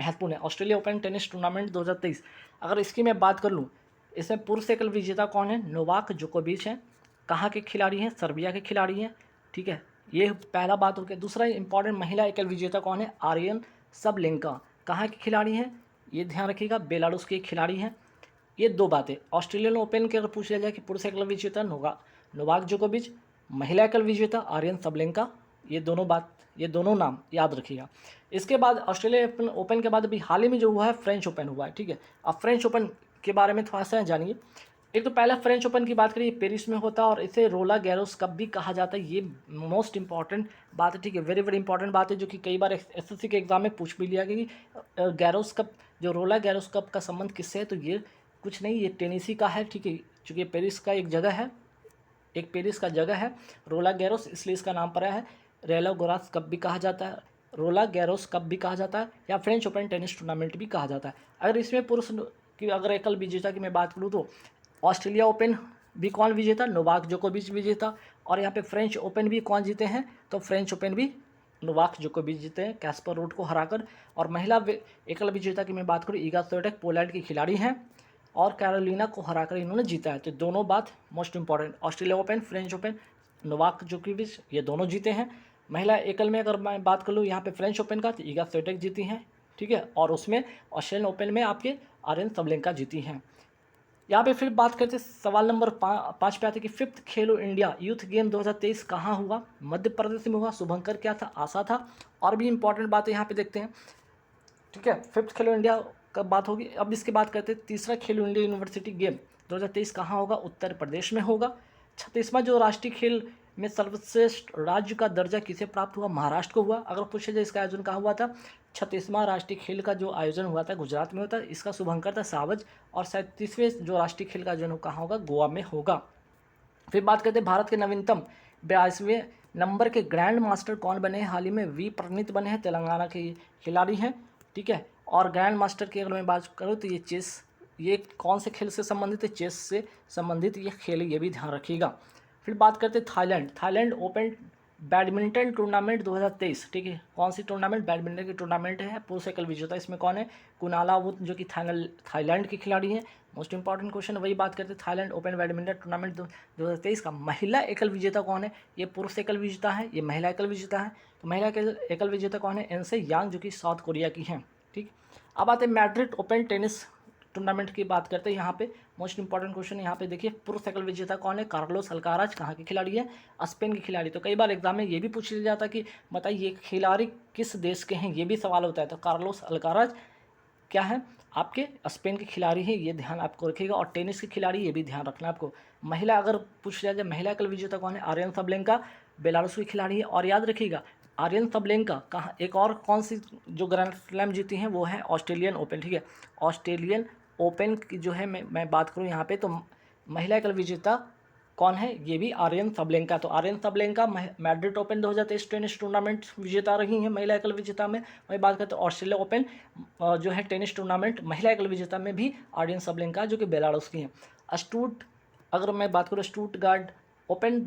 महत्वपूर्ण है। Australia open tennis tournament 2023, अगर इसकी मैं बात कर लूँ, इसमें पुरुष एकल विजेता कौन है? नोवाक जोकोविच हैं। कहाँ के खिलाड़ी हैं? सर्बिया के खिलाड़ी हैं। ठीक है, ये पहला बात हो गया। दूसरा इंपॉर्टेंट महिला एकल विजेता कौन है? आर्यन सबलेंका। कहाँ के खिलाड़ी हैं? ये ध्यान रखिएगा, बेलारूस के खिलाड़ी हैं। ये दो बातें। ऑस्ट्रेलियन ओपन के अगर पूछ लिया जाए कि पुरुष एकल विजेता नोवाक जोकोविच, महिला एकल विजेता आर्यन सबलेंका, ये दोनों नाम याद रखिएगा। इसके बाद ऑस्ट्रेलिया ओपन के बाद अभी हाल ही में जो हुआ है फ्रेंच ओपन हुआ है। ठीक है, अब फ्रेंच ओपन के बारे में थोड़ा सा जानिए। एक तो पहला फ्रेंच ओपन की बात करिए, पेरिस में होता है और इसे रोला गैरोस कप भी कहा जाता है। ये मोस्ट इंपॉर्टेंट बात है। ठीक है, वेरी वेरी इंपॉर्टेंट बात है, जो कि कई बार एसएससी के एग्जाम में पूछ भी लिया गया कि गैरोस कप, जो रोला गैरोस कप का संबंध किससे है? तो ये कुछ नहीं, ये टेनिसी का है। ठीक है, चूँकि पेरिस का एक जगह है, एक पेरिस का जगह है रोला गैरोस, इसलिए इसका नाम पड़ा है। रेला गोरास कप भी कहा जाता है, रोला गैरोस कप भी कहा जाता है, या फ्रेंच ओपन टेनिस टूर्नामेंट भी कहा जाता है। अगर इसमें पुरुष की अगर एकल विजेता की मैं बात करूँ तो ऑस्ट्रेलिया ओपन भी कौन विजेता? नोवाक जोकोविच विजेता। और यहाँ पे फ्रेंच ओपन भी कौन जीते हैं? तो फ्रेंच ओपन भी नोवाक जोकोविच जीते हैं, कैस्पर रूड को हराकर। और महिला एकल विजेता की मैं बात करूँ, ईगा स्वियाटेक पोलैंड की खिलाड़ी हैं और कैरोलिना को हराकर इन्होंने जीता है। तो दोनों बात most important, Australia open, French open, Novak जोकोविच ये दोनों जीते हैं। महिला एकल में अगर मैं बात कर लूँ यहाँ पे फ्रेंच ओपन का, तो ईगा स्वियाटेक जीती हैं। ठीक है, और उसमें ऑस्ट्रेलियन ओपन में आपके आर्यन सबलेंका जीती हैं। यहाँ पे फिर बात करते हैं, सवाल नंबर 5 पे आते हैं कि 5th खेलो इंडिया यूथ गेम 2023 कहाँ हुआ? मध्य प्रदेश में हुआ। शुभंकर क्या था? आशा था। और भी इंपॉर्टेंट बातें यहाँ पे देखते हैं। ठीक है, 5th खेलो इंडिया का बात होगी। अब इसके बात करते हैं, तीसरा खेलो इंडिया यूनिवर्सिटी गेम 2023 कहाँ होगा? उत्तर प्रदेश में होगा। 36वां जो राष्ट्रीय खेल में सर्वश्रेष्ठ राज्य का दर्जा किसे प्राप्त हुआ? महाराष्ट्र को हुआ। अगर पूछे जाए इसका आयोजन कहाँ हुआ था? 36वां राष्ट्रीय खेल का जो आयोजन हुआ था गुजरात में होता है, इसका शुभंकर था सावज। और 37वें जो राष्ट्रीय खेल का आयोजन कहाँ होगा? गोवा में होगा। फिर बात करते हैं भारत के नवीनतम 82वें नंबर के ग्रैंड मास्टर कौन बने हैं? हाल ही में वी प्रणीत बने हैं, तेलंगाना के खिलाड़ी हैं। ठीक है, और ग्रैंड मास्टर की अगर मैं बात करूँ तो ये चेस, ये कौन से खेल से संबंधित है? चेस से संबंधित ये खेल, ये भी ध्यान रखिएगा। फिर बात करते हैं थाईलैंड ओपन बैडमिंटन टूर्नामेंट 2023। ठीक है, कौन सी टूर्नामेंट? बैडमिंटन की टूर्नामेंट है। पुरुष एकल विजेता इसमें कौन है? कुनालावुत, जो कि थाईलैंड के खिलाड़ी हैं। मोस्ट इंपॉर्टेंट क्वेश्चन वही बात करते हैं, थाईलैंड ओपन बैडमिंटन टूर्नामेंट 2023 का महिला एकल विजेता कौन है? ये पुरुष एकल विजेता है, ये महिला एकल विजेता है। तो महिला एकल विजेता कौन है? एनसे यांग, जो कि साउथ कोरिया की हैं। ठीक, अब आते हैं मैड्रिड ओपन टेनिस टूर्नामेंट की बात करते हैं। यहाँ पे मोस्ट इंपॉर्टेंट क्वेश्चन यहाँ पे देखिए, पुरुष एकल विजेता कौन है? Carlos Alcaraz. कहाँ के खिलाड़ी है? स्पेन के खिलाड़ी। तो कई बार एग्जाम में ये भी पूछ लिया जाता कि बताइए ये खिलाड़ी किस देश के हैं, ये भी सवाल होता है। तो कार्लोस अल्काराज क्या है? आपके स्पेन के खिलाड़ी हैं, ये ध्यान आपको रखिएगा। और टेनिस के खिलाड़ी, ये भी ध्यान रखना आपको। महिला अगर पूछ लिया जाए महिला एकल विजेता कौन है? आर्यन सबलेंका, बेलारूस की खिलाड़ी है। और याद रखिएगा आर्यन सबलेंका कहाँ, एक और कौन सी जो ग्रैंड स्लैम जीती हैं वो है ऑस्ट्रेलियन ओपन। ठीक है, ऑस्ट्रेलियन ओपन की जो है मैं बात करूँ यहाँ पे, तो महिला एकल विजेता कौन है? ये भी आर्यन सबलेंका। तो Aryna Sabalenka Madrid Open 2023 tennis tournament विजेता रही हैं महिला एकल विजेता में। वही बात करते हैं ऑस्ट्रेलिया ओपन जो है टेनिस टूर्नामेंट महिला एकल विजेता में भी आर्यन सबलेंका, जो कि बेलारूस की हैं। अगर मैं बात करूँ स्टुटगार्ट ओपन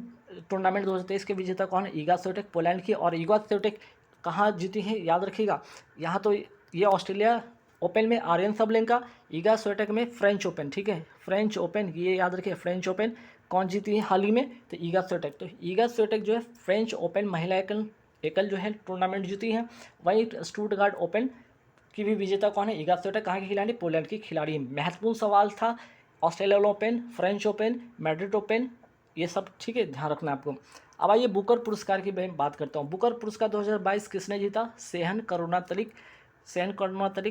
टूर्नामेंट 2023 के विजेता कौन है? ईगा स्वियाटेक पोलैंड की। और ईगा स्वियाटेक कहाँ जीती है? याद रखिएगा, यहाँ तो ये ऑस्ट्रेलिया ओपन में आर्यन सबलेंका, ईगा स्वियाटेक में फ्रेंच ओपन। ठीक है, फ्रेंच ओपन ये याद रखिए, फ्रेंच ओपन कौन जीती है हाल ही में? तो ईगा स्वियाटेक। तो ईगा स्वियाटेक जो है फ्रेंच ओपन महिला एकल जो है टूर्नामेंट जीती है। वहीं स्टुटगार्ट ओपन की भी विजेता कौन है? Iga Swiatek. कहाँ की खिलाड़ी? पोलैंड की खिलाड़ी। महत्वपूर्ण सवाल था, Australia open, French open, Madrid open, ये सब। ठीक है, ध्यान रखना आपको। अब आइए बुकर पुरस्कार की मैं बात करता हूँ। बुकर पुरस्कार 2022 किसने जीता? सेहन करुणातिलक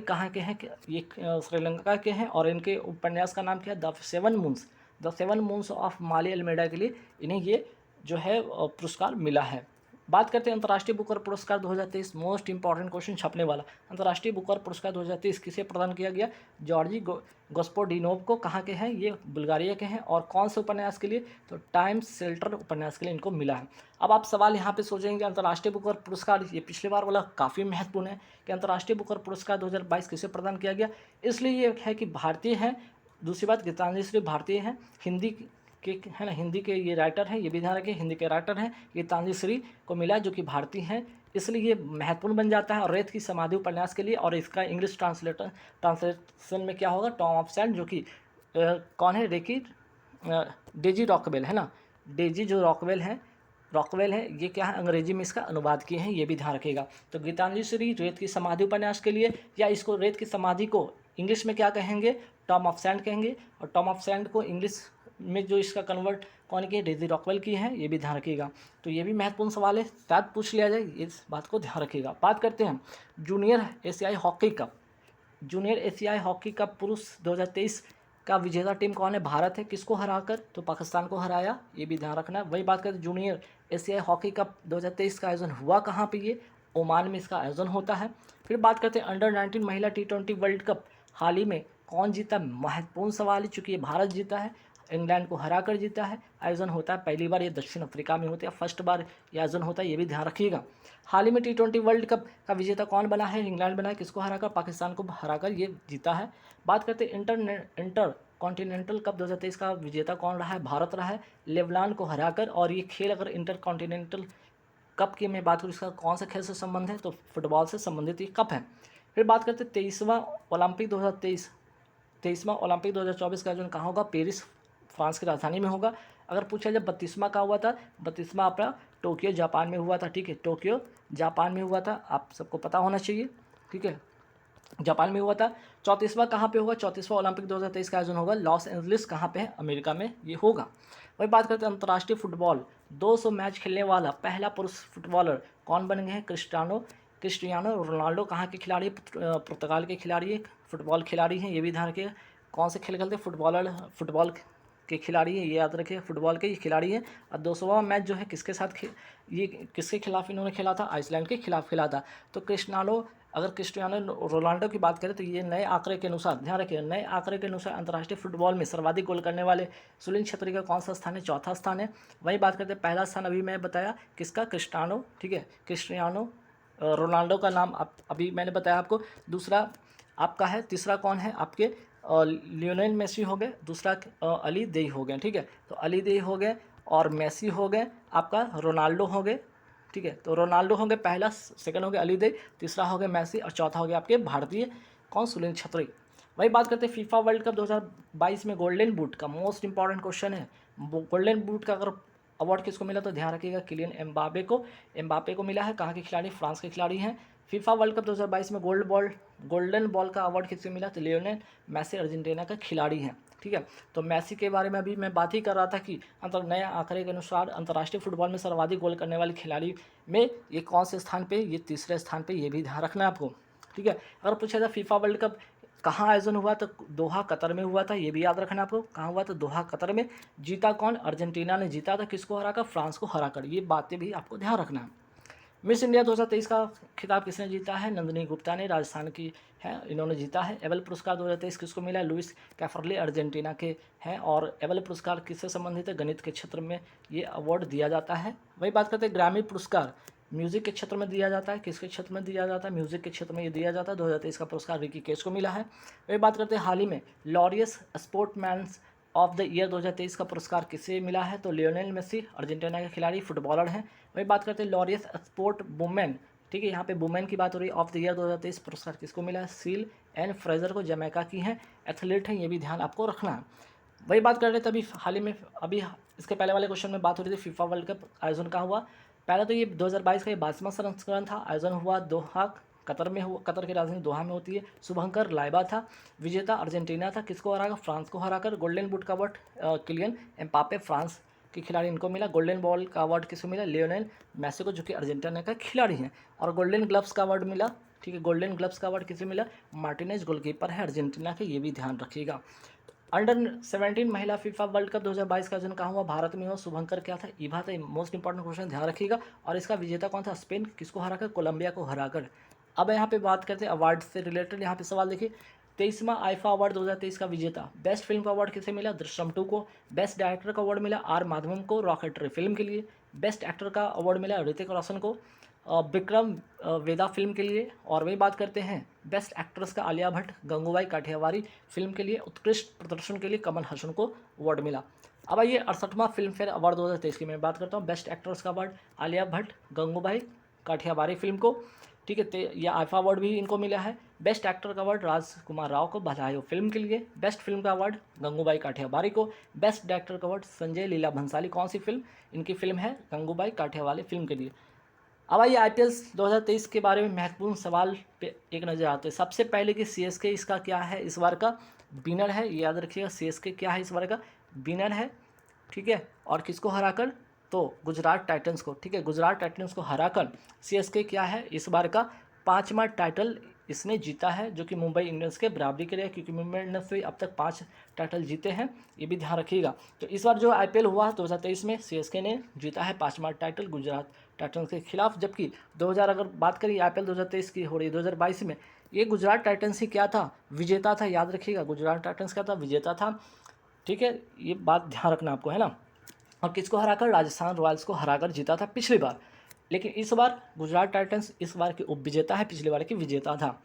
कहाँ के हैं? ये श्रीलंका के हैं। और इनके उपन्यास का नाम क्या है? The seven moons of Maali Almeida के लिए इन्हें ये जो है पुरस्कार मिला है। बात करते हैं अंतर्राष्ट्रीय बुकर पुरस्कार 2023, मोस्ट इंपॉर्टेंट क्वेश्चन छपने वाला। अंतर्राष्ट्रीय बुकर पुरस्कार 2023 किसे प्रदान किया गया? जॉर्जी गोस्पोडिनोव को। कहाँ के हैं? ये बुल्गारिया के हैं। और कौन से उपन्यास के लिए? तो टाइम शेल्टर उपन्यास के लिए इनको मिला है। अब आप सवाल यहाँ पे सोचेंगे अंतर्राष्ट्रीय बुकर पुरस्कार, ये पिछले बार वाला काफ़ी महत्वपूर्ण है कि अंतर्राष्ट्रीय बुकर पुरस्कार 2022 किसे प्रदान किया गया। इसलिए ये है कि भारतीय हैं। दूसरी बात, गीतांजलि श्री भारतीय हैं, हिंदी के है ना, हिंदी के ये राइटर हैं, ये भी ध्यान रखिए, हिंदी के राइटर हैं, गीतांजलि श्री को मिला जो कि भारतीय हैं, इसलिए ये महत्वपूर्ण बन जाता है। और रेत की समाधि उपन्यास के लिए, और इसका इंग्लिश ट्रांसलेशन में क्या होगा, टॉम ऑफ सैंड, जो कि कौन है, डेजी रॉकवेल है ना, डेजी जो रॉकवेल है, ये क्या है, अंग्रेजी में इसका अनुवाद किए हैं, ये भी ध्यान रखिएगा। तो गीतांजलि श्री रेत की समाधि उपन्यास के लिए, या इसको रेत की समाधि को इंग्लिश में क्या कहेंगे, टॉम ऑफ सैंड कहेंगे, और टॉम ऑफ सैंड को इंग्लिश में जो इसका कन्वर्ट कौन किए, डेजी रॉकवेल की है, ये भी ध्यान रखिएगा। तो ये भी महत्वपूर्ण सवाल है, शायद पूछ लिया जाए, इस बात को ध्यान रखिएगा। बात करते हैं जूनियर एशियाई हॉकी कप। जूनियर एशियाई हॉकी कप पुरुष 2023 का विजेता टीम कौन है, भारत है, किसको हराकर, तो पाकिस्तान को हराया, ये भी ध्यान रखना है। वही बात करते हैं जूनियर एशियाई हॉकी कप 2023 का आयोजन हुआ कहाँ पे, ये ओमान में इसका आयोजन होता है। फिर बात करते हैं अंडर 19 महिला T20 वर्ल्ड कप हाल ही में कौन जीता, महत्वपूर्ण सवाल है, चूँकि ये भारत जीता है, इंग्लैंड को हरा कर जीता है। आयोजन होता है, पहली बार ये दक्षिण अफ्रीका में होता है, फर्स्ट बार ये आयोजन होता है, ये भी ध्यान रखिएगा। हाल ही में T20 वर्ल्ड कप का विजेता कौन बना है, इंग्लैंड बना है, किसको हराकर, पाकिस्तान को हराकर ये जीता है। बात करते हैं इंटर कॉन्टिनेंटल कप 2023 का विजेता कौन रहा है, भारत रहा है, लेबनान को हराकर। और ये खेल अगर इंटर कॉन्टिनेंटल कप की मैं बात करूँ, इसका कौन सा खेल से संबंध है, तो फुटबॉल से संबंधित ये कप है। फिर बात करते हैं 23वां ओलंपिक 2024 का आयोजन कहाँ होगा, पेरिस फ्रांस की राजधानी में होगा। अगर पूछा जाए 32वां का हुआ था, 32वां अपना टोक्यो जापान में हुआ था, ठीक है, टोक्यो जापान में हुआ था, आप सबको पता होना चाहिए, ठीक है, जापान में हुआ था। 34वां कहाँ पे होगा, 34वां ओलंपिक 2023 का आयोजन होगा लॉस एंजलिस, कहाँ पे है, अमेरिका में ये होगा। वही बात करते हैं अंतर्राष्ट्रीय फुटबॉल, 200 मैच खेलने वाला पहला पुरुष फुटबॉलर कौन बन गए हैं, क्रिस्टियानो रोनाल्डो, कहाँ के खिलाड़ी, पुर्तगाल के खिलाड़ी, फुटबॉल खिलाड़ी हैं, ये भी ध्यान रखिए। कौन से खेल खेलते हैं, फुटबॉल के खिलाड़ी हैं, ये याद रखिए, फुटबॉल के ये खिलाड़ी हैं। और 200वां मैच जो है किसके साथ ये किसके खिलाफ इन्होंने खेला था, आइसलैंड के खिलाफ खेला था। तो क्रिस्टियानो रोनाल्डो की बात करें तो ये नए आंकड़े के अनुसार, ध्यान रखिए, नए आंकड़े के अनुसार अंतर्राष्ट्रीय फुटबॉल में सर्वाधिक गोल करने वाले सुनील छेत्री का कौन सा स्थान है, चौथा स्थान है। वही बात करते हैं पहला स्थान अभी मैं बताया किसका, क्रिस्टियानो, ठीक है, क्रिस्टियानो रोनाल्डो का नाम अभी मैंने बताया आपको। दूसरा आपका है, तीसरा कौन है आपके, लियोनेल मेसी हो गए, दूसरा अली देई हो गए, ठीक है, तो अली देई हो गए और मेसी हो गए, आपका रोनाल्डो हो गए, ठीक है, तो रोनाल्डो हो गए पहला, सेकंड हो गया अली देई, तीसरा हो गया मेसी, और चौथा हो गया आपके भारतीय कौन, सुनील छेत्री। वही बात करते हैं फीफा वर्ल्ड कप 2022 में गोल्डन बूट का मोस्ट इंपॉर्टेंट क्वेश्चन है, गोल्डन बूट का अगर अवार्ड किसको मिला, तो ध्यान रखिएगा किलियन एम्बापे को मिला है, कहाँ के खिलाड़ी, फ्रांस के खिलाड़ी हैं। फीफा वर्ल्ड कप 2022 में गोल्डन बॉल का अवार्ड किसको मिला, तो लियोनेल मेसी अर्जेंटीना का खिलाड़ी हैं, ठीक है। तो मेसी के बारे में अभी मैं बात ही कर रहा था कि नए आंकड़े के अनुसार अंतर्राष्ट्रीय फुटबॉल में सर्वाधिक गोल करने वाले खिलाड़ी में ये कौन से स्थान पे, ये तीसरे स्थान पे, ये भी ध्यान रखना है आपको, ठीक है। अगर पूछा जाए फीफा वर्ल्ड कप कहाँ आयोजन हुआ, तो दोहा कतर में हुआ था, ये भी याद रखना आपको, कहाँ हुआ, तो दोहा कतर में। जीता कौन, अर्जेंटीना ने जीता था, किसको हराकर, फ्रांस को हराकर, ये बातें भी आपको ध्यान रखना है। मिस इंडिया 2023 का खिताब किसने जीता है, नंदिनी गुप्ता ने, राजस्थान की है, इन्होंने जीता है। एबल पुरस्कार 2023 किसको मिला, लुइस कैफरले अर्जेंटीना के हैं, और एबल पुरस्कार किससे संबंधित है, गणित के क्षेत्र में ये अवार्ड दिया जाता है। वही बात करते हैं ग्रैमी पुरस्कार म्यूज़िक के क्षेत्र में दिया जाता है, किसके क्षेत्र में दिया जाता है, म्यूज़िक के क्षेत्र में ये दिया जाता है। 2023 का पुरस्कार रिकी केश को मिला है। वही बात करते हैं हाल ही में लॉरियस स्पोर्ट्समैन्स ऑफ द ईयर 2023 का पुरस्कार किसे मिला है, तो लियोनेल मेसी अर्जेंटीना के खिलाड़ी फुटबॉलर हैं। वही बात करते हैं लॉरियस स्पोर्ट वुमेन, ठीक है, यहाँ पे वुमेन की बात हो रही है, ऑफ द ईयर 2023 पुरस्कार किसको मिला है, सील एंड फ्रेजर को, जमैका की हैं, एथलीट हैं, ये भी ध्यान आपको रखना है। वही बात कर रहे थे अभी हाल ही में, अभी इसके पहले वाले क्वेश्चन में बात हो रही थी फीफा वर्ल्ड कप आयोजन कहाँ हुआ। पहला तो ये 2022 का ये 22वां संस्करण था, आयोजन हुआ दोहा कतर में हुआ, कतर की राजधानी दोहा में होती है। शुभंकर लाइबा था, विजेता अर्जेंटीना था, किसको हराकर, फ्रांस को हराकर। गोल्डन बूट का अवार्ड किलियन एम्बापे फ्रांस के खिलाड़ी इनको मिला। गोल्डन बॉल का अवार्ड किसको मिला, लियोनेल मेसी को, जो कि अर्जेंटीना का खिलाड़ी हैं। और गोल्डन ग्लव्स का अवार्ड मिला, ठीक है, गोल्डन ग्लव्स का अवार्ड किसे मिला, मार्टिनेज गोलकीपर है अर्जेंटीना के, ये भी ध्यान रखिएगा। अंडर 17 महिला फीफा वर्ल्ड कप 2022 का आयोजन कहाँ हुआ, भारत में हुआ। शुभंकर क्या था, ईवा था, मोस्ट इंपॉर्टेंट क्वेश्चन ध्यान रखिएगा। और इसका विजेता कौन था, स्पेन, किसको हराकर, कोलंबिया को हराकर। अब यहाँ पे बात करते हैं अवार्ड से रिलेटेड, यहाँ पे सवाल देखिए 23वां आईफा अवार्ड 2023 का विजेता, बेस्ट फिल्म का अवार्ड किसे मिला, दृश्यम 2 को। बेस्ट डायरेक्टर का अवार्ड मिला आर माधवम को, रॉकेटरी फिल्म के लिए। बेस्ट एक्टर का अवार्ड मिला ऋतिक रोशन को, विक्रम वेदा फिल्म के लिए। और वही बात करते हैं बेस्ट एक्ट्रेस का आलिया भट्ट गंगूबाई काठियावाड़ी फिल्म के लिए। उत्कृष्ट प्रदर्शन के लिए कमल हसन को अवार्ड मिला। अब आइए 68वां फिल्म फेयर अवार्ड 2023 की मैं बात करता हूँ। बेस्ट एक्ट्रेस का अवार्ड आलिया भट्ट गंगूबाई काठियावाड़ी फिल्म को, ठीक है, ये आईफा अवार्ड भी इनको मिला है। बेस्ट एक्टर का अवार्ड राजकुमार राव को बधाई हो फिल्म के लिए। बेस्ट फिल्म का अवार्ड गंगूबाई काठियावाड़ी को। बेस्ट डायरेक्टर का अवार्ड संजय लीला भंसाली, कौन सी फिल्म, इनकी फिल्म है गंगूबाई काठियावाड़ी फिल्म के लिए। अब आइए आईपीएल 2023 के बारे में महत्वपूर्ण सवाल पे एक नज़र आते हैं। सबसे पहले कि सीएसके इसका क्या है, इस बार का विनर है, ये याद रखिएगा, सीएसके क्या है इस बार का विनर है, ठीक है। और किसको हराकर, तो गुजरात टाइटंस को, ठीक है, गुजरात टाइटंस को हराकर सीएसके क्या है इस बार का 5वां टाइटल इसने जीता है, जो कि मुंबई इंडियंस के बराबरी के लिए, क्योंकि मुंबई इंडियंस से अब तक 5 टाइटल जीते हैं, ये भी ध्यान रखिएगा। तो इस बार जो आईपीएल हुआ 2023 में सीएसके ने जीता है 5वां टाइटल गुजरात टाइटंस के खिलाफ। जबकि 2000 अगर बात करिए आईपीएल 2023 की हो रही है 2022 में, ये गुजरात टाइटंस ही क्या था, विजेता था, याद रखिएगा गुजरात टाइटंस क्या था, विजेता था, ठीक है, ये बात ध्यान रखना आपको, है ना। और किसको हराकर, राजस्थान रॉयल्स को हराकर जीता था पिछली बार। लेकिन इस बार गुजरात टाइटंस इस बार की उपविजेता है, पिछली बार की विजेता था।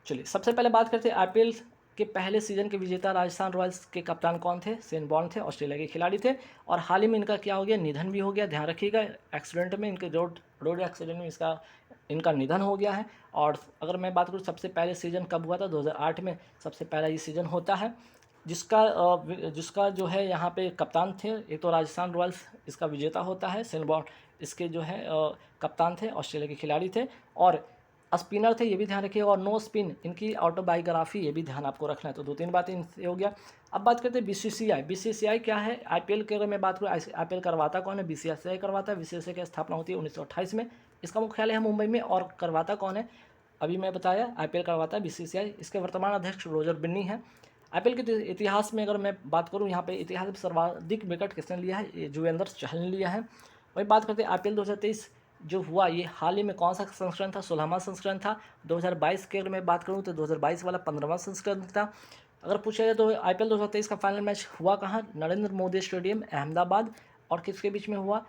चलिए सबसे पहले बात करते हैं आईपीएल के पहले सीजन के विजेता राजस्थान रॉयल्स के कप्तान कौन थे, शेन वॉर्न थे, ऑस्ट्रेलिया के खिलाड़ी थे। और हाल ही में इनका क्या हो गया, निधन भी हो गया, ध्यान रखिएगा, एक्सीडेंट में, इनके रोड एक्सीडेंट में इनका निधन हो गया है। और अगर मैं बात करूँ सबसे पहले सीजन कब हुआ था, 2008 में सबसे पहला ये सीजन होता है, जिसका जो है यहाँ पे कप्तान थे, एक तो राजस्थान रॉयल्स इसका विजेता होता है, शेन वॉर्न इसके जो है कप्तान थे, ऑस्ट्रेलिया के खिलाड़ी थे, और स्पिनर थे, ये भी ध्यान रखिएगा, और नो स्पिन इनकी ऑटोबायोग्राफी, ये भी ध्यान आपको रखना है। तो 2-3 बातें इनसे हो गया। अब बात करते हैं बीसीसीआई क्या है, आईपीएल के अगर मैं बात करूँ आईपीएल करवाता कौन है, बीसीसीआई करवाता है। बीसीसीआई की स्थापना होती है 1928 में, इसका मुख्यालय है मुंबई में। और करवाता कौन है, अभी मैं बताया आईपीएल करवाता है बीसीसीआई, इसके वर्तमान अध्यक्ष रोजर बिन्नी है। आईपीएल के इतिहास में अगर मैं बात करूँ, यहाँ पे इतिहास में सर्वाधिक विकेट किसने लिया है, युजवेंद्र चहल ने लिया है। वही बात करते हैं आईपीएल 2023 जो हुआ, ये हाल ही में कौन सा संस्करण था, 16वां संस्करण था। 2022 के अगर मैं बात करूँ तो 2022 वाला 15वां संस्करण था। अगर पूछा जाए तो आईपीएल 2023 का फाइनल मैच हुआ कहाँ, नरेंद्र मोदी स्टेडियम अहमदाबाद, और किसके बीच में हुआ,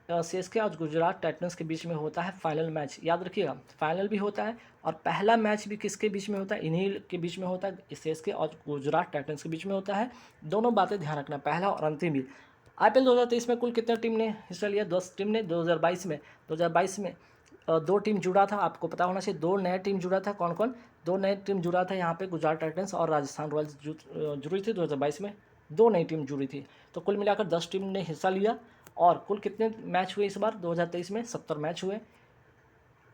सीएसके और गुजरात टाइटंस के बीच में होता है फाइनल मैच, याद रखिएगा, फाइनल भी होता है और पहला मैच भी किसके बीच में होता है, इन्हीं के बीच में होता है, सीएसके और गुजरात टाइटंस के बीच में होता है। दोनों बातें ध्यान रखना, पहला और अंतिम भी। आईपीएल 2023 में कुल कितने टीम ने हिस्सा लिया, 10 टीम ने। 2022 में 2 टीम जुड़ा था, आपको पता होना चाहिए, 2 नए टीम जुड़ा था, कौन कौन, 2 नए टीम जुड़ा था यहाँ पे, गुजरात टाइटंस और राजस्थान रॉयल्स जुड़ी थी 2022 में, 2 नई टीम जुड़ी थी। तो कुल मिलाकर 10 टीम ने हिस्सा लिया। और कुल कितने मैच हुए इस बार 2023 में, 70 मैच हुए।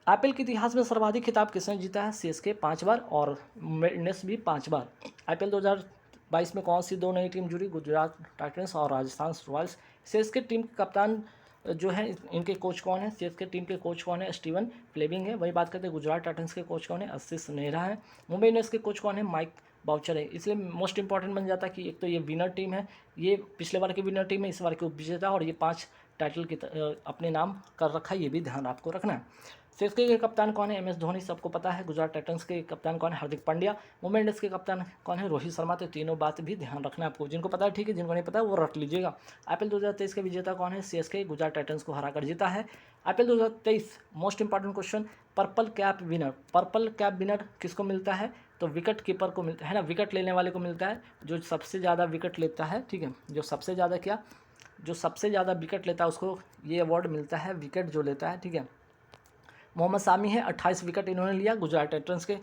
आईपीएल के इतिहास में सर्वाधिक खिताब किसने जीता है, सीएसके 5 बार और मुंबई इंडियंस भी 5 बार। आईपीएल 2022 में कौन सी 2 नई टीम जुड़ी, गुजरात टाइटंस और राजस्थान रॉयल्स। सीएसके टीम के कप्तान जो है, इनके कोच कौन है, सीएसके टीम के कोच कौन है, स्टीवन फ्लेमिंग है। वही बात करते हैं गुजरात टाइटंस के कोच कौन है, आशीष नेहरा है। मुंबई इंडियंस के कोच कौन है, माइक बाउचर है। इसलिए मोस्ट इंपॉर्टेंट बन जाता है कि एक तो ये विनर टीम है, ये पिछले बार की विनर टीम है, इस बार की उपविजेता, और ये 5 टाइटल की अपने नाम कर रखा है, ये भी ध्यान आपको रखना है। सीएसके के कप्तान कौन है, एमएस धोनी, सबको पता है। गुजरात टाइटंस के कप्तान कौन है, हार्दिक पांड्या। मुंबई इंडियंस के कप्तान कौन है, रोहित शर्मा। तो तीनों बात भी ध्यान रखना है आपको, जिनको पता है ठीक है, जिनको नहीं पता है वो रट लीजिएगा। आईपीएल 2023 का विजेता कौन है, सीएसके गुजरात टाइटंस को हराकर जीता है। IPL 2023 most important question, purple cap winner किसको मिलता है, तो विकेट कीपर को मिलता है ना, विकेट लेने वाले को मिलता है, जो सबसे ज़्यादा विकेट लेता है, ठीक है, जो सबसे ज़्यादा विकेट लेता है उसको ये अवार्ड मिलता है, विकेट जो लेता है, ठीक है। मोहम्मद सामी है, 28 विकेट इन्होंने लिया, गुजरात टाइटंस के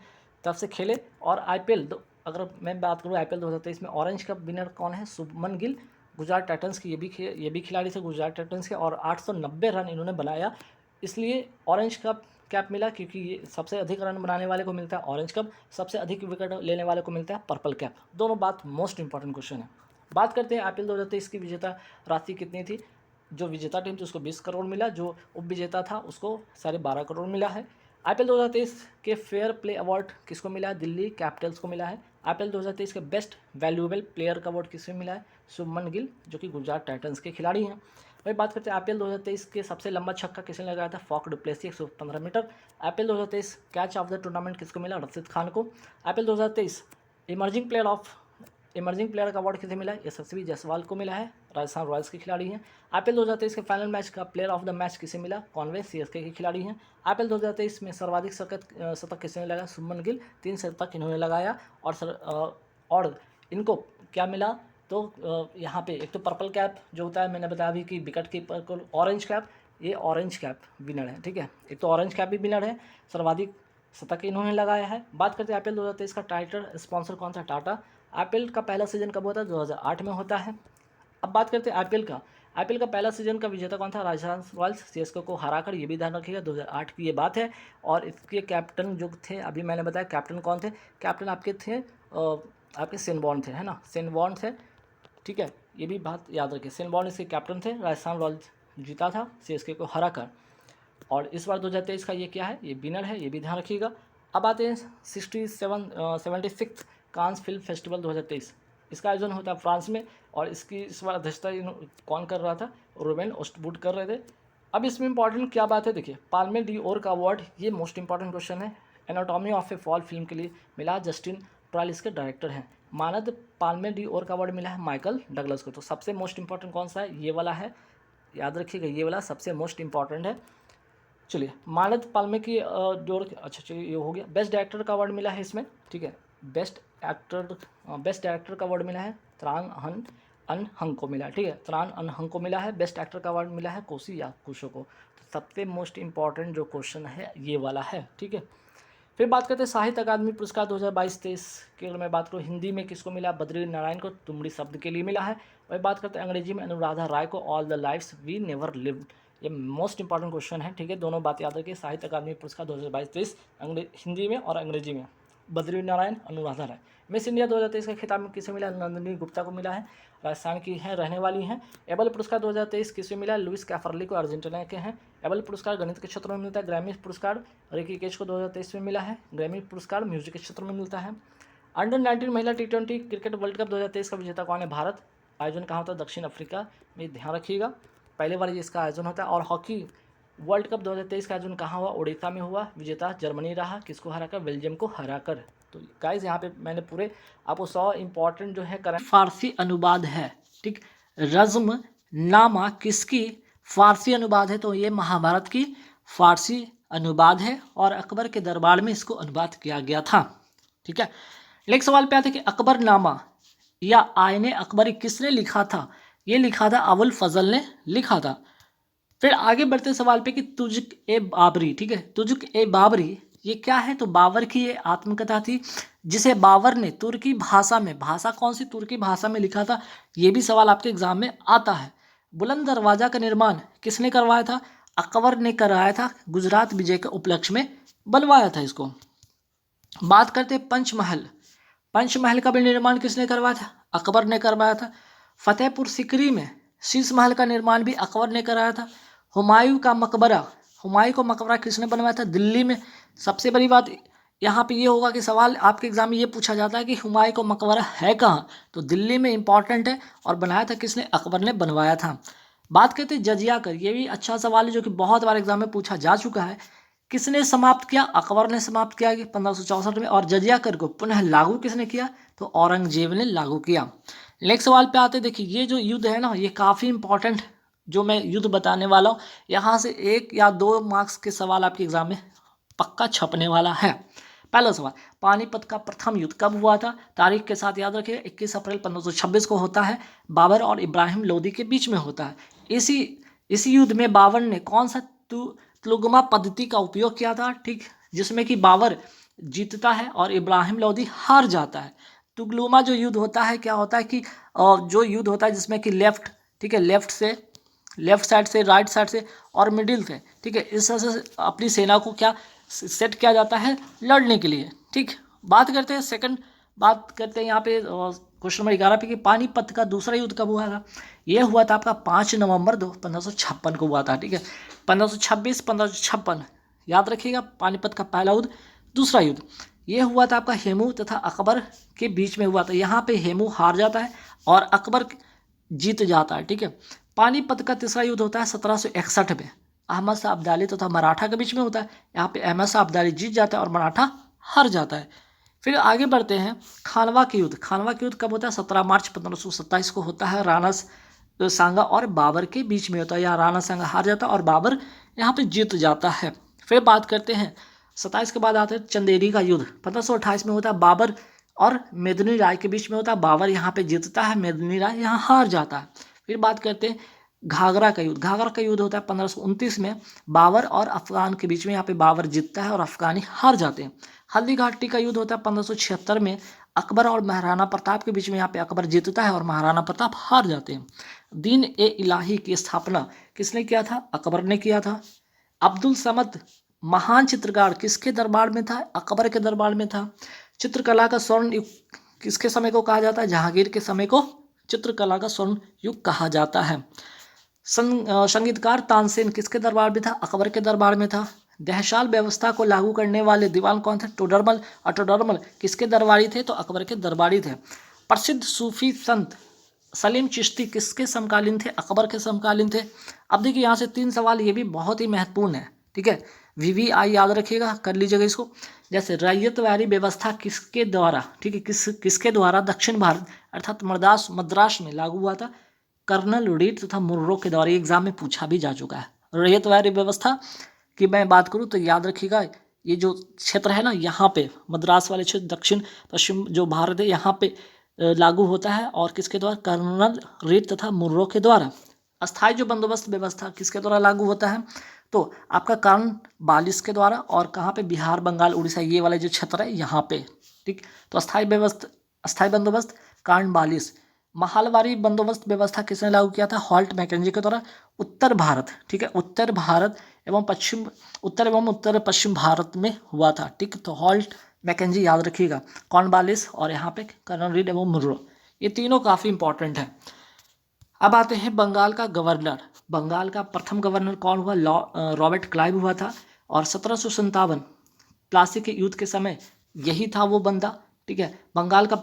तरफ से खेले। और अगर मैं बात करूँ आईपीएल 2023 में ऑरेंज कप विनर कौन है, शुभमन गिल, गुजरात टाइटंस की, ये भी खिलाड़ी थे गुजरात टाइटंस के, और 890 रन इन्होंने बनाया, इसलिए ऑरेंज कप कैप मिला, क्योंकि ये सबसे अधिक रन बनाने वाले को मिलता है ऑरेंज कप, सबसे अधिक विकेट लेने वाले को मिलता है पर्पल कैप। दोनों बात मोस्ट इंपॉर्टेंट क्वेश्चन है। बात करते हैं आईपीएल 2023 की विजेता राशि कितनी थी। जो विजेता टीम थी उसको 20 करोड़ मिला, जो उपविजेता था उसको 12.5 करोड़ मिला है। आईपीएल 2023 के फेयर प्ले अवार्ड किसको मिला है, दिल्ली कैपिटल्स को मिला है। आईपीएल 2023 के बेस्ट वैल्यूएबल प्लेयर का अवार्ड किसको मिला है, शुभमन गिल, जो कि गुजरात टाइटंस के खिलाड़ी हैं। वही बात करते हैं आईपीएल 2023 के सबसे लंबा छक्का किसने लगाया था, Faf du Plessis 115 metre. IPL 2023 catch of the tournament किसको मिला, रशीद खान को। आईपीएल 2023 इमर्जिंग प्लेयर का अवार्ड किसे मिला है, यशस्वी जायसवाल को मिला है, राजस्थान रॉयल्स के खिलाड़ी हैं। आईपीएल 2023 के फाइनल मैच का प्लेयर ऑफ द मैच किसे मिला, कॉनवे, सीएसके के खिलाड़ी हैं। आईपीएल 2023 में सर्वाधिक शतक किसने लगाया, शुभमन गिल, 3 शतक इन्होंने लगाया। और इनको क्या मिला, तो यहाँ पे एक तो पर्पल कैप जो होता है, मैंने बताया अभी कि विकेट कीपर को ऑरेंज कैप, ये ऑरेंज कैप विनर है, ठीक है। एक तो ऑरेंज कैप भी विनर है, सर्वाधिक शतक इन्होंने लगाया है। बात करते हैं IPL 2023 का टाइटल स्पॉन्सर कौन था, टाटा। IPL का पहला सीजन कब होता है, 2008 में होता है। अब बात करते हैं IPL का पहला सीजन का विजेता कौन था, राजस्थान रॉयल्स CSK को हराकर, ये भी ध्यान रखिएगा 2008 की ये बात है। और इसके कैप्टन जो थे, अभी मैंने बताया कैप्टन कौन थे, कैप्टन आपके थे आपके शेन वॉर्न थे, है ना, शेन वॉर्न थे, ठीक है। ये भी बात याद रखिए, शेन वॉर्न इसके कैप्टन थे, राजस्थान रॉयल्स जीता था CSK को हराकर। और इस बार 2023 का ये क्या है, ये विनर है, ये भी ध्यान रखिएगा। अब आते हैं 76 कांस फिल्म फेस्टिवल 2023। इसका आयोजन होता है फ्रांस में, और इसकी इस बार अध्यक्षता कौन कर रहा था, रूबेन ओस्टवुड कर रहे थे। अब इसमें इंपॉर्टेंट क्या बात है, देखिए पाल्मे डी ओर का अवार्ड, ये मोस्ट इंपॉर्टेंट क्वेश्चन है, anatomy of A fall film के लिए मिला, जस्टिन ट्रायल इसके डायरेक्टर हैं। मानद पाल्मे डी ओर का अवार्ड मिला है माइकल डगलस को। तो सबसे मोस्ट इंपॉर्टेंट कौन सा है, ये वाला है, याद रखिएगा, ये वाला सबसे मोस्ट इंपॉर्टेंट है। चलिए मानद पाल्मे की डोर, अच्छा चलिए ये हो गया। बेस्ट डायरेक्टर का अवार्ड मिला है इसमें, ठीक है। बेस्ट डायरेक्टर का अवार्ड मिला है त्रान अन हंग को मिला है, ठीक है, त्रान अन हंग को मिला है। बेस्ट एक्टर का अवार्ड मिला है कोसी याकुशो को। तो सबसे मोस्ट इंपॉर्टेंट जो क्वेश्चन है ये वाला है, ठीक है। फिर बात करते हैं साहित्य अकादमी पुरस्कार 2022-23 की। अगर मैं बात करूँ हिंदी में किसको मिला, बद्री नारायण को तुमड़ी शब्द के लिए मिला है। वही बात करते हैं अंग्रेजी में अनुराधा राय को all the lives we never lived. ये मोस्ट इंपॉर्टेंट क्वेश्चन है, ठीक है। दोनों बात याद रखिए, साहित्य अकादमी पुरस्कार 2022-23 हिंदी में और अंग्रेजी में, बद्री नारायण, अनुराधा राय। मिस इंडिया 2023 का खिताब किसे मिला, नंदिनी गुप्ता को मिला है, राजस्थान की हैं, रहने वाली हैं। एबल पुरस्कार 2023 किसे मिला, लुइस कैफरली को, अर्जेंटीना के हैं। एबल पुरस्कार गणित के क्षेत्र में मिलता है। ग्रैमी पुरस्कार रिकी केश को 2023 में मिला है। ग्रैमी पुरस्कार म्यूजिक के क्षेत्र में मिलता है। अंडर 19 महिला T20 क्रिकेट वर्ल्ड कप 2023 का विजेता कौन है, भारत। आयोजन कहाँ होता है, दक्षिण अफ्रीका में, ध्यान रखिएगा, पहले बार इसका आयोजन होता है। और हॉकी वर्ल्ड कप 2023 का आयोजन कहाँ हुआ, ओडिशा में हुआ। विजेता जर्मनी रहा, किसको हराकर, बेल्जियम को हराकर। तो गाइस यहाँ पे मैंने पूरे आपको 100 इंपॉर्टेंट जो है करंट फारसी अनुवाद है, ठीक। रज़्म नामा किसकी फारसी अनुवाद है, तो ये महाभारत की फारसी अनुवाद है, और अकबर के दरबार में इसको अनुवाद किया गया था, ठीक है। नेक्स्ट सवाल पे आते हैं कि अकबरनामा या आयने अकबरी किसने लिखा था, ये लिखा था अबुल फजल ने लिखा था। फिर आगे बढ़ते सवाल पे कि तुजुक ए बाबरी, ठीक है, तुजुक ए बाबरी ये क्या है, तो बाबर की ये आत्मकथा थी, जिसे बाबर ने तुर्की भाषा में, भाषा कौन सी, तुर्की भाषा में लिखा था। ये भी सवाल आपके एग्जाम में आता है। बुलंद दरवाजा का निर्माण किसने करवाया था, अकबर ने कराया था, गुजरात विजय के उपलक्ष्य में बनवाया था इसको। बात करते पंचमहल का भी निर्माण किसने करवाया था, अकबर ने करवाया था। फतेहपुर सिकरी में शीश महल का निर्माण भी अकबर ने कराया था। हुमायूं का मकबरा किसने बनवाया था, दिल्ली में। सबसे बड़ी बात यहाँ पे ये होगा कि सवाल आपके एग्जाम में ये पूछा जाता है कि हुमायूं का मकबरा है कहाँ, तो दिल्ली में इंपॉर्टेंट है, और बनाया था किसने, अकबर ने बनवाया था। बात करते हैं जजिया कर, ये भी अच्छा सवाल है जो कि बहुत बार एग्जाम में पूछा जा चुका है। किसने समाप्त किया, अकबर ने समाप्त किया 1564 में, और जजिया कर को पुनः लागू किसने किया, तो औरंगजेब ने लागू किया। नेक्स्ट सवाल पे आते, देखिए ये जो युद्ध है ना, ये काफ़ी इंपॉर्टेंट जो मैं युद्ध बताने वाला हूँ, यहाँ से 1 या 2 मार्क्स के सवाल आपके एग्जाम में पक्का छपने वाला है। पहला सवाल, पानीपत का प्रथम युद्ध कब हुआ था, तारीख के साथ याद रखिए, 21 अप्रैल 1526 को होता है, बाबर और इब्राहिम लोदी के बीच में होता है। इसी युद्ध में बाबर ने कौन सा तुलुगमा पद्धति का उपयोग किया था, ठीक, जिसमें कि बाबर जीतता है और इब्राहिम लोदी हार जाता है। तुगलुमा जो युद्ध होता है, क्या होता है कि जो युद्ध होता है जिसमें कि लेफ्ट, ठीक है, लेफ्ट साइड से, राइट साइड से और मिडिल से, ठीक है, इस तरह से अपनी सेना को क्या सेट किया जाता है लड़ने के लिए, ठीक। बात करते हैं यहाँ पे क्वेश्चन नंबर 11 पे कि पानीपत का दूसरा युद्ध कब हुआ था, ये हुआ था आपका 5 नवंबर 1556 को हुआ था, ठीक है, 1556 याद रखिएगा। पानीपत का पहला युद्ध, दूसरा युद्ध ये हुआ था आपका हेमू तथा अकबर के बीच में हुआ था। यहाँ पे हेमू हार जाता है और अकबर जीत जाता है, ठीक है। पानीपत का तीसरा युद्ध होता है 1761 में, अहमद शाह अब्दाली तथा मराठा के बीच में होता है। यहाँ पे अहमद शाह अब्दाली जीत जाता है और मराठा हार जाता है। फिर आगे बढ़ते हैं, खानवा के युद्ध कब होता है, 17 मार्च 1527 को होता है, राणा सांगा और बाबर के बीच में होता है। यहाँ राणा सांगा हार जाता है और बाबर यहाँ पे जीत जाता है। फिर बात करते हैं 27 के बाद आते हैं चंदेरी का युद्ध, 1528 में होता है, बाबर और मेदिनी राय के बीच में होता है। बाबर यहाँ पे जीतता है, मेदिनी राय यहाँ हार जाता है। फिर बात करते हैं घाघरा का युद्ध। घाघरा का युद्ध होता है 1529 में, बाबर और अफगान के बीच में। यहाँ पे बाबर जीतता है और अफगानी हार जाते हैं। हल्दी घाटी का युद्ध होता है 1576 में, अकबर और महाराणा प्रताप के बीच में। यहाँ पे अकबर जीतता है और महाराणा प्रताप हार जाते हैं। दीन ए इलाही की स्थापना किसने किया था? अकबर ने किया था। अब्दुल समद महान चित्रकार किसके दरबार में था? अकबर के दरबार में था। चित्रकला का स्वर्ण युग किसके समय को कहा जाता है? जहांगीर के समय को चित्रकला का स्वर्ण युग कहा जाता है। संगीतकार तानसेन किसके दरबार में था? अकबर के दरबार में था। दहशाल व्यवस्था को लागू करने वाले दीवान कौन थे? टोडरमल। और टोडरमल किसके दरबारी थे? तो अकबर के दरबारी थे। प्रसिद्ध सूफी संत सलीम चिश्ती किसके समकालीन थे? अकबर के समकालीन थे। अब देखिए यहाँ से 3 सवाल ये भी बहुत ही महत्वपूर्ण है, ठीक है। VVI याद रखिएगा, कर लीजिएगा इसको। जैसे रैयतवारी व्यवस्था किसके द्वारा, ठीक है, किसके द्वारा दक्षिण भारत अर्थात मद्रास में लागू हुआ था? कर्नल रीड तथा मुर्रो के द्वारा। एग्जाम में पूछा भी जा चुका है। रैयतवारी व्यवस्था की मैं बात करूँ तो याद रखिएगा, ये जो क्षेत्र है ना, यहाँ पे मद्रास वाले क्षेत्र, दक्षिण पश्चिम जो भारत है, यहाँ पे लागू होता है। और किसके द्वारा? कर्नल रीड तथा मुर्रो के द्वारा। अस्थायी जो बंदोबस्त व्यवस्था किसके द्वारा लागू होता है? तो आपका कॉर्नवालिस के द्वारा। और कहाँ पे? बिहार, बंगाल, उड़ीसा, ये वाले जो क्षेत्र है यहाँ पे, ठीक। तो अस्थायी बंदोबस्त कॉर्नवालिस। महलवारी बंदोबस्त व्यवस्था किसने लागू किया था? हॉल्ट मैकेंजी के द्वारा। उत्तर भारत, ठीक है, उत्तर एवं उत्तर पश्चिम भारत में हुआ था, ठीक। तो हॉल्ट मैकेंजी याद रखिएगा, कॉर्नवालिस और यहाँ पे कर्नल रीड एवं मुर्रो, ये तीनों काफ़ी इंपॉर्टेंट है। अब आते हैं बंगाल का गवर्नर। बंगाल का प्रथम गवर्नर कौन हुआ? रॉबर्ट क्लाइव हुआ था। और 1757 प्लासी के युद्ध के समय यही था वो बंदा, ठीक है। बंगाल का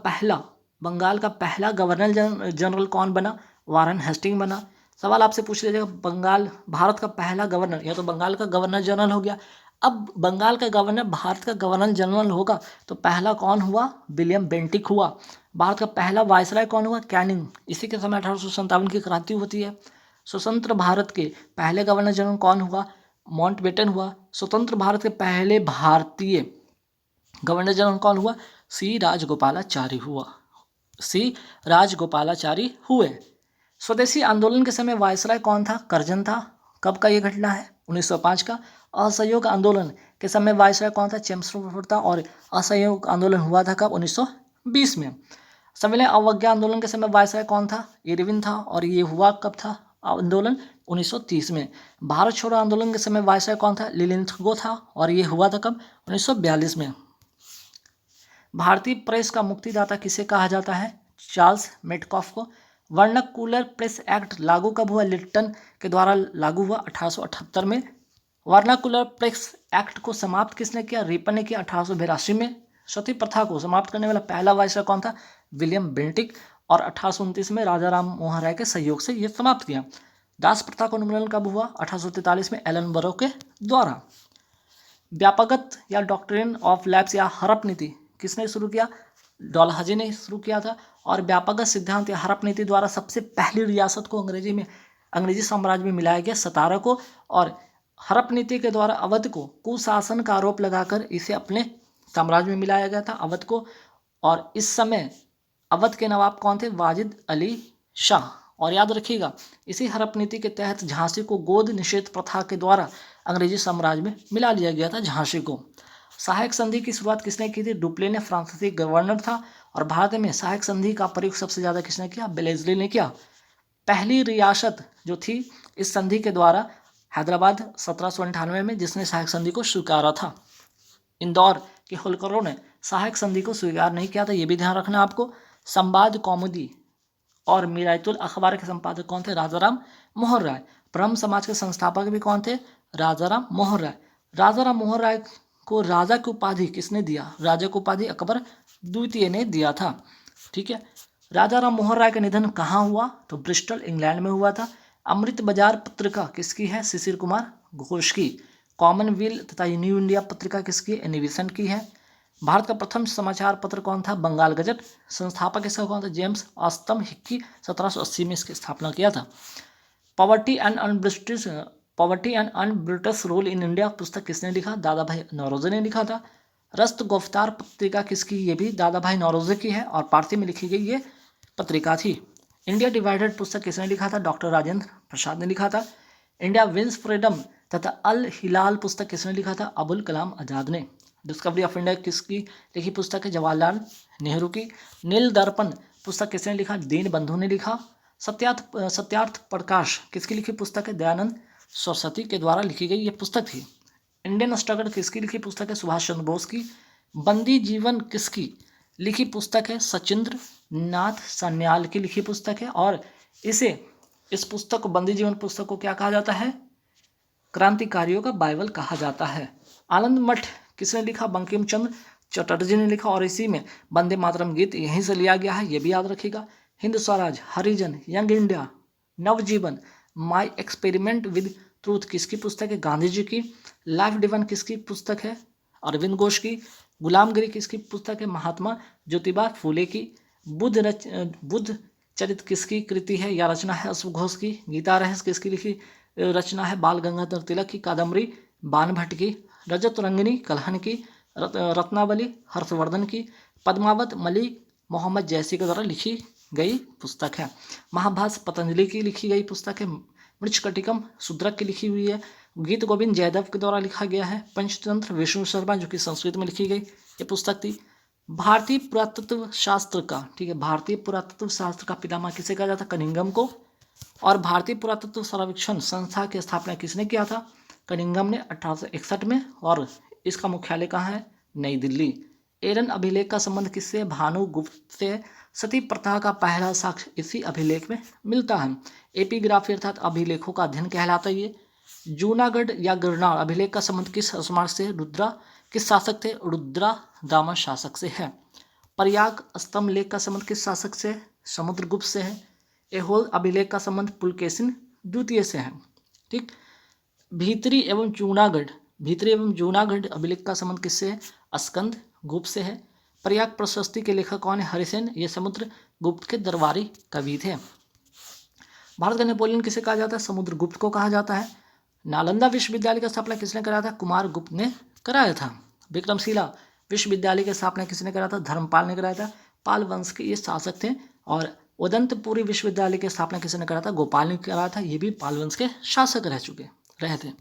पहला गवर्नर जनरल कौन बना? वारन हेस्टिंग बना। सवाल आपसे पूछ लीजिएगा, बंगाल भारत का पहला गवर्नर, या तो बंगाल का गवर्नर जनरल हो गया। अब बंगाल का गवर्नर भारत का गवर्नर जनरल होगा तो पहला कौन हुआ? विलियम बेंटिक हुआ। भारत का पहला वायसराय कौन हुआ? कैनिंग। इसी के समय 1857 की क्रांति होती है। स्वतंत्र भारत के पहले गवर्नर जनरल कौन हुआ? माउंटबेटन हुआ। स्वतंत्र भारत के पहले भारतीय गवर्नर जनरल कौन हुआ? सी राजगोपालाचारी हुए। स्वदेशी आंदोलन के समय वायसराय कौन था? कर्जन था। कब का ये घटना है? 1905 का। असहयोग आंदोलन के समय वायसराय कौन था? चेम्सफोर्ड था। और असहयोग आंदोलन हुआ था कब? 1920 में। संविलियन अवज्ञा आंदोलन के समय वायसराय कौन था? इरविन था। और ये हुआ कब था आंदोलन? 1930 में। भारत छोड़ो आंदोलन के समय वायसराय कौन था? लिलिंथगो था। और ये हुआ था कब? 1942 में। भारतीय प्रेस का मुक्तिदाता किसे कहा जाता है? चार्ल्स मेटकॉफ को। वर्नाकुलर प्रेस एक्ट लागू कब हुआ? लिट्टन के द्वारा लागू हुआ 1878 में। वर्नाकुलर प्रेस एक्ट को समाप्त किसने किया? रिपन ने किया 1882 में। सती प्रथा को समाप्त करने वाला पहला वायसराय कौन था? William Bentinck. और 1829 में राजा राम मोहन राय के सहयोग से यह समाप्त किया। दास प्रथा का उन्मूलन कब हुआ? 1843 में एलन बरो के द्वारा। व्यापकत या डॉक्ट्रिन ऑफ लैप्स या हड़प नीति किसने शुरू किया? डलहौजी ने शुरू किया था। और व्यापकत सिद्धांत या हड़प नीति द्वारा सबसे पहली रियासत को अंग्रेजी साम्राज्य में मिलाया गया, 17 को। और हड़प नीति के द्वारा अवध को कुशासन का आरोप लगाकर इसे अपने साम्राज्य में मिलाया गया था, अवध को। और इस समय अवध के नवाब कौन थे? वाजिद अली शाह। और याद रखिएगा, इसी हड़प नीति के तहत झांसी को गोद निषेध प्रथा के द्वारा अंग्रेजी साम्राज्य में मिला लिया गया था, झांसी को। सहायक संधि की शुरुआत किसने की थी? डुप्ले ने, फ्रांसीसी गवर्नर था। और भारत में सहायक संधि का प्रयोग सबसे ज़्यादा किसने किया? बेलेस्ली ने किया। पहली रियासत जो थी इस संधि के द्वारा हैदराबाद 1798 में, जिसने सहायक संधि को स्वीकारा था। इंदौर के होलकरों ने सहायक संधि को स्वीकार नहीं किया था, ये भी ध्यान रखना आपको। संवाद कौमुदी और मिरायतुल अखबार के संपादक कौन थे? राजाराम मोहन राय। ब्रह्म समाज के संस्थापक भी कौन थे? राजाराम मोहन राय। राजाराम मोहन राय को राजा की उपाधि किसने दिया? राजा की उपाधि अकबर द्वितीय ने दिया था, ठीक है। राजाराम मोहन राय का निधन कहाँ हुआ? तो ब्रिस्टल, इंग्लैंड में हुआ था। अमृत बाजार पत्रिका किसकी है? शिशिर कुमार घोष की। कॉमनवेल्थ तथा न्यू इंडिया पत्रिका किसकी? एनिविसन की है। भारत का प्रथम समाचार पत्र कौन था? बंगाल गजट। संस्थापक इसका कौन था? James ऑस्टम Hickey. 1780 में इसकी स्थापना किया था। Poverty and un-British rule in India पुस्तक किसने लिखा? दादा भाई नौरोजी ने लिखा था। रस्त गुफ्तार पत्रिका किसकी, ये भी दादा भाई नौरोजी की है और पारसी में लिखी गई ये पत्रिका थी। इंडिया डिवाइडेड पुस्तक किसने लिखा था, डॉक्टर राजेंद्र प्रसाद ने लिखा था। इंडिया विंस फ्रीडम तथा अल हिलाल पुस्तक किसने लिखा था, अबुल कलाम आजाद ने। डिस्कवरी ऑफ इंडिया किसकी लिखी पुस्तक है, जवाहरलाल नेहरू की। नील दर्पण पुस्तक किसने लिखा, दीन बंधु ने लिखा। सत्यार्थ प्रकाश किसकी लिखी पुस्तक है, दयानंद सरस्वती के द्वारा लिखी गई ये पुस्तक थी। इंडियन स्ट्रगल किसकी लिखी पुस्तक है, सुभाष चंद्र बोस की। बंदी जीवन किसकी लिखी पुस्तक है, सचिंद्र नाथ सान्याल की लिखी पुस्तक है। और इस पुस्तक को, बंदी जीवन पुस्तक को क्या कहा जाता है, क्रांतिकारियों का बाइबल कहा जाता है। आनंद मठ किसने लिखा, बंकिम चंद्र चटर्जी ने लिखा और इसी में वंदे मातरम गीत यहीं से लिया गया है, ये भी याद रखिएगा। Hind Swaraj, Harijan, young India, Navjivan, my experiment with truth किसकी पुस्तक है, गांधी जी की। लाइफ डिवाइन किसकी पुस्तक है, अरविंद घोष की। गुलामगिरी किसकी पुस्तक है, महात्मा ज्योतिबा फूले की। बुद्ध चरित किसकी कृति है या रचना है, अश्व घोष की। गीता रहस्य किसकी लिखी रचना है, बाल गंगाधर तिलक की। कादम्बरी बाण भट्ट की। रजत रंगिनी कल्हण की। रत्नावली हर्षवर्धन की। पद्मावत मलिक मोहम्मद जैसी के द्वारा लिखी गई पुस्तक है। महाभाष्य पतंजलि की लिखी गई पुस्तक है। मृच्छकटिकम शूद्रक की लिखी हुई है। गीत गोविंद जयदेव के द्वारा लिखा गया है। पंचतंत्र विष्णु शर्मा जो कि संस्कृत में लिखी गई ये पुस्तक थी। भारतीय पुरातत्व शास्त्र का, ठीक है, भारतीय पुरातत्व शास्त्र का पितामह किसे कहा जाता है, कनिंघम को। और भारतीय पुरातत्व सर्वेक्षण संस्था की स्थापना किसने किया था, कनिंघम ने 1861 में। और इसका मुख्यालय कहाँ है, नई दिल्ली। एरन अभिलेख का संबंध किससे, भानुगुप्त से। सती प्रथा का पहला साक्ष्य इसी अभिलेख में मिलता है। एपिग्राफी अर्थात अभिलेखों का अध्ययन कहलाता है ये। जूनागढ़ या गिरनार अभिलेख का संबंध किस स्मारक से, रुद्रा किस शासक थे, रुद्रा दामा शासक से है। प्रयाग स्तंभ लेख का संबंध किस शासक से, समुद्रगुप्त से है। एहोल अभिलेख का संबंध पुलकेशिन द्वितीय से है। ठीक। भीतरी एवं जूनागढ़ अभिलेख का संबंध किससे है, स्कंद गुप्त से है। प्रयाग प्रशस्ति के लेखक कौन है, हरिसेन, ये समुद्रगुप्त के दरबारी कवि थे। भारत का नेपोलियन किसे कहा जाता है, समुद्रगुप्त को कहा जाता है। नालंदा विश्वविद्यालय का स्थापना किसने कराया था, कुमार गुप्त ने कराया था। विक्रमशिला विश्वविद्यालय की स्थापना किसने कराया था, धर्मपाल ने कराया था। पाल वंश के ये शासक थे। और उदंतपुरी विश्वविद्यालय की स्थापना किसने कराया था, गोपाल ने कराया था। ये भी पाल वंश के शासक रहे थे।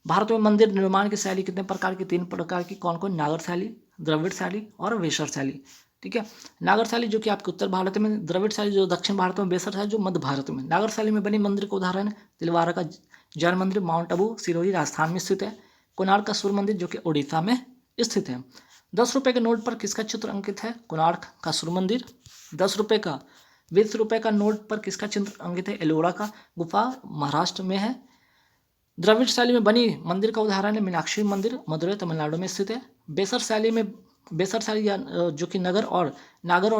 भारत में मंदिर निर्माण की शैली कितने प्रकार की, 3 प्रकार की। कौन कौन, नागर शैली, द्रविड़ शैली और वेसर शैली। ठीक है। नागर शैली जो कि आपके उत्तर भारत में, द्रविड़ शैली जो दक्षिण भारत में, वेसर शैली जो मध्य भारत में। नागर शैली में बनी मंदिर का उदाहरण है तिलवारा का जैन मंदिर, माउंट आबू सिरोही राजस्थान में स्थित है। कोणार्क का सूर्य मंदिर जो कि उड़ीसा में स्थित है। 10 रुपये के नोट पर किसका चित्र अंकित है, कोणार्क का सूर्य मंदिर। 10 रुपये का 20 रुपये का नोट पर किसका चित्र अंकित है, एलोरा का गुफा महाराष्ट्र में है। द्रविड़ शैली में बनी मंदिर का उदाहरण है मीनाक्षी मंदिर, मदुरई तमिलनाडु में स्थित है। बेसर शैली या जो कि नागर और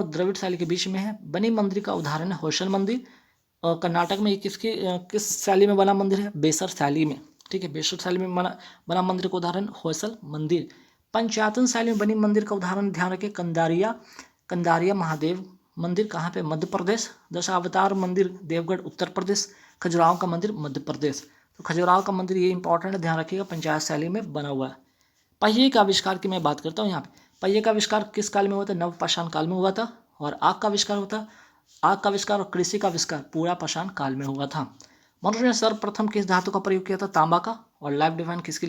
द्रविड़ शैली के बीच में है, बनी मंदिर का उदाहरण है होयसल मंदिर। कर्नाटक में ये किस शैली में बना मंदिर है, बेसर शैली में। ठीक है, बेसर शैली में बना मंदिर का उदाहरण होयसल मंदिर। पंचायतन शैली में बनी मंदिर का उदाहरण ध्यान रखें, कंदारिया महादेव मंदिर, कहाँ पे, मध्य प्रदेश। दशावतार मंदिर देवगढ़ उत्तर प्रदेश। खजुराहो का मंदिर मध्य प्रदेश। तो खजुराहो का मंदिर ये इंपॉर्टेंट है, ध्यान रखिएगा, पंचायत शैली में बना हुआ है। पहिए का आविष्कार की मैं बात करता हूँ यहाँ पे। पहिए का आविष्कार किस काल में हुआ था, नवपाषाण काल में हुआ था। और आग का आविष्कार और कृषि का आविष्कार पूरा पाषाण काल में हुआ था। मनुष्य ने सर्वप्रथम किस धातु का प्रयोग किया था, तांबा का। और लाइफ डिवाइन किसकी